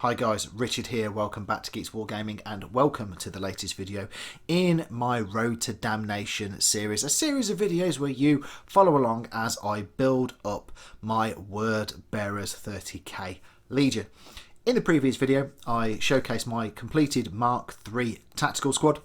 Hi guys, Richard here, welcome back to Geeks Wargaming and welcome to the latest video in my Road to Damnation series. A series of videos where you follow along as I build up my Word Bearers 30k Legion. In the previous video I showcased my completed Mark III tactical squad.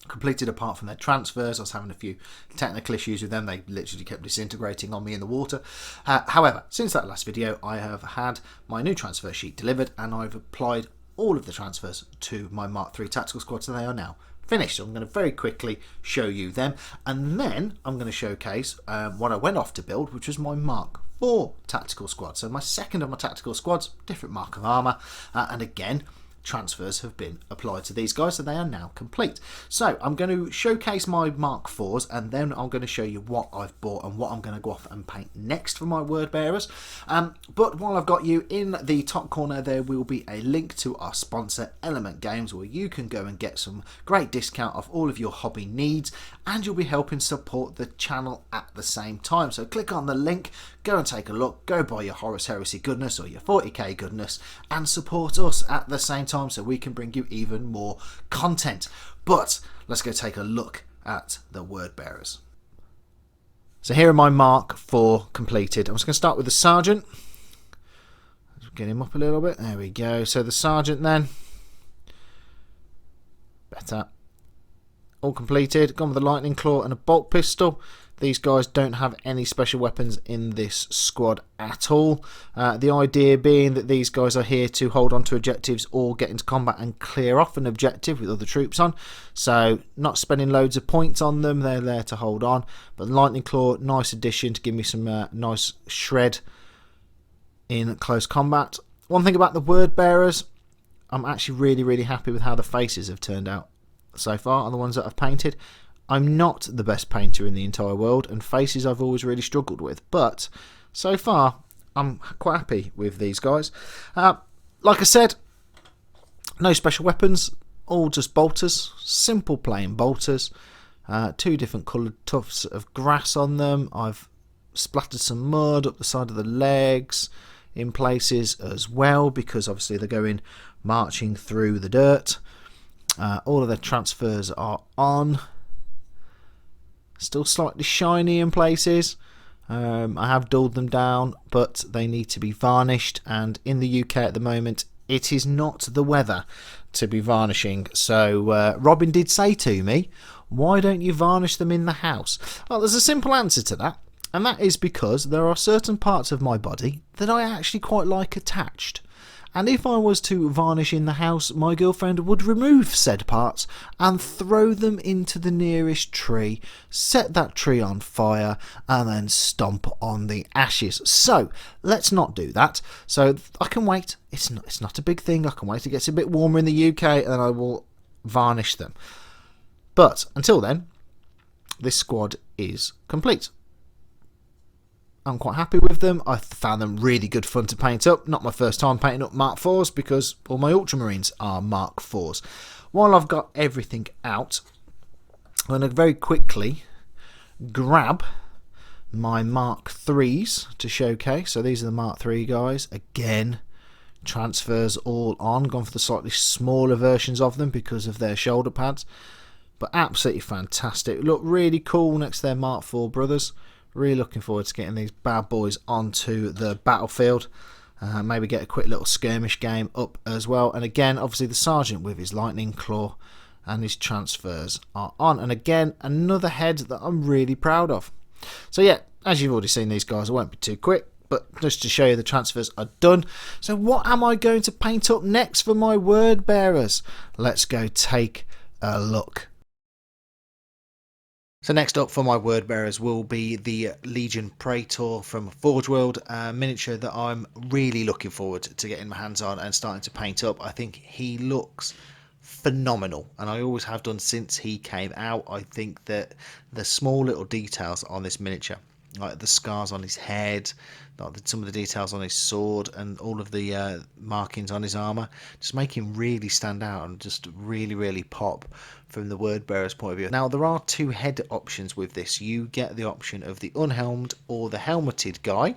Completed apart from their transfers. I was having a few technical issues with them. They literally kept disintegrating on me in the water. However, since that last video, I have had my new transfer sheet delivered and I've applied all of the transfers to my Mark III tactical squad, so they are now finished. So I'm going to very quickly show you them, and then I'm going to showcase what I went off to build, which was my Mark IV tactical squad. So my second of my tactical squads, different mark of armour, and again, transfers have been applied to these guys, so they are now complete. So I'm going to showcase my Mark IVs, and then I'm going to show you what I've bought and what I'm going to go off and paint next for my word bearers. But while I've got you, in the top corner there will be a link to our sponsor Element Games, where you can go and get some great discount off all of your hobby needs, and you'll be helping support the channel at the same time. So click on the link, go and take a look, go buy your Horus Heresy goodness or your 40k goodness, and support us at the same time so we can bring you even more content. But let's go take a look at the word bearers. So here are my Mark IV completed. I'm just going to start with the Sergeant. Get him up a little bit. There we go. So the Sergeant then. Better. All completed. Gone with a lightning claw and a bolt pistol. These guys don't have any special weapons in this squad at all. The idea being that these guys are here to hold on to objectives or get into combat and clear off an objective with other troops on. So not spending loads of points on them, they're there to hold on. But lightning claw, nice addition to give me some nice shred in close combat. One thing about the word bearers, I'm actually really happy with how the faces have turned out so far on the ones that I've painted. I'm not the best painter in the entire world, and faces I've always really struggled with, but so far I'm quite happy with these guys. Like I said, no special weapons, all just bolters, simple plain bolters. Two different coloured tufts of grass on them. I've splattered some mud up the side of the legs in places as well, because obviously they're going marching through the dirt. All of their transfers are on. Still slightly shiny in places. I have dulled them down, but they need to be varnished, and in the UK at the moment it is not the weather to be varnishing. So Robin did say to me, why don't you varnish them in the house? Well, there's a simple answer to that, and that is because there are certain parts of my body that I actually quite like attached. And if I was to varnish in the house, my girlfriend would remove said parts and throw them into the nearest tree, set that tree on fire, and then stomp on the ashes. So let's not do that. So I can wait. It's not a big thing. I can wait. It gets a bit warmer in the UK and I will varnish them. But until then, this squad is complete. I'm quite happy with them. I found them really good fun to paint up. Not my first time painting up Mark IVs, because all my Ultramarines are Mark IVs. While I've got everything out, I'm going to very quickly grab my Mark IIIs to showcase. So these are the Mark III guys. Again, transfers all on. Gone for the slightly smaller versions of them because of their shoulder pads. But absolutely fantastic. Look really cool next to their Mark IV brothers. Really looking forward to getting these bad boys onto the battlefield. Maybe get a quick little skirmish game up as well. And again, obviously the Sergeant with his lightning claw and his transfers are on. And again, another head that I'm really proud of. So yeah, as you've already seen these guys, I won't be too quick, but just to show you the transfers are done. So what am I going to paint up next for my word bearers? Let's go take a look. So next up for my word bearers will be the Legion Praetor from Forge World, miniature that I'm really looking forward to getting my hands on and starting to paint up. I think he looks phenomenal, and I always have done since he came out. I think that the small little details on this miniature, like the scars on his head, like some of the details on his sword, and all of the markings on his armor, just make him really stand out and just really pop from the word bearer's point of view. Now there are two head options with this. You get the option of the unhelmed or the helmeted guy.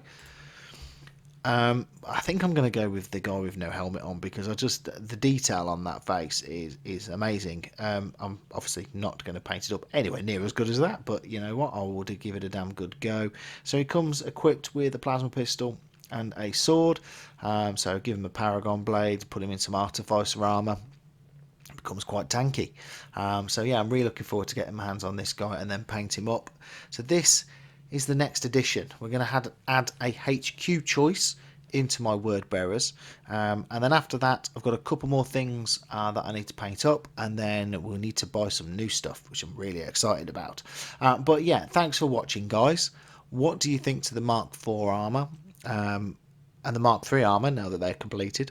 I think I'm going to go with the guy with no helmet on, because the detail on that face is amazing. I'm obviously not going to paint it up anywhere near as good as that, but you know what, I will give it a damn good go. So he comes equipped with a plasma pistol and a sword. So give him a paragon blade, put him in some artificer armor. Becomes quite tanky. So yeah, I'm really looking forward to getting my hands on this guy and then paint him up. So this is the next edition. We're going to add a HQ choice into my word bearers, and then after that I've got a couple more things that I need to paint up, and then we'll need to buy some new stuff, which I'm really excited about. But yeah, thanks for watching, guys. What do you think to the Mark IV armor and the Mark III armor now that they're completed?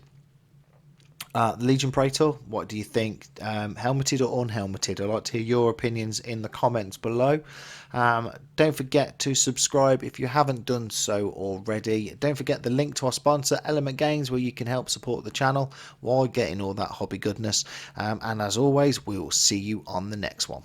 The Legion Praetor, what do you think? Helmeted or unhelmeted? I'd like to hear your opinions in the comments below. Don't forget to subscribe if you haven't done so already. Don't forget the link to our sponsor, Element Games, where you can help support the channel while getting all that hobby goodness. And as always, we will see you on the next one.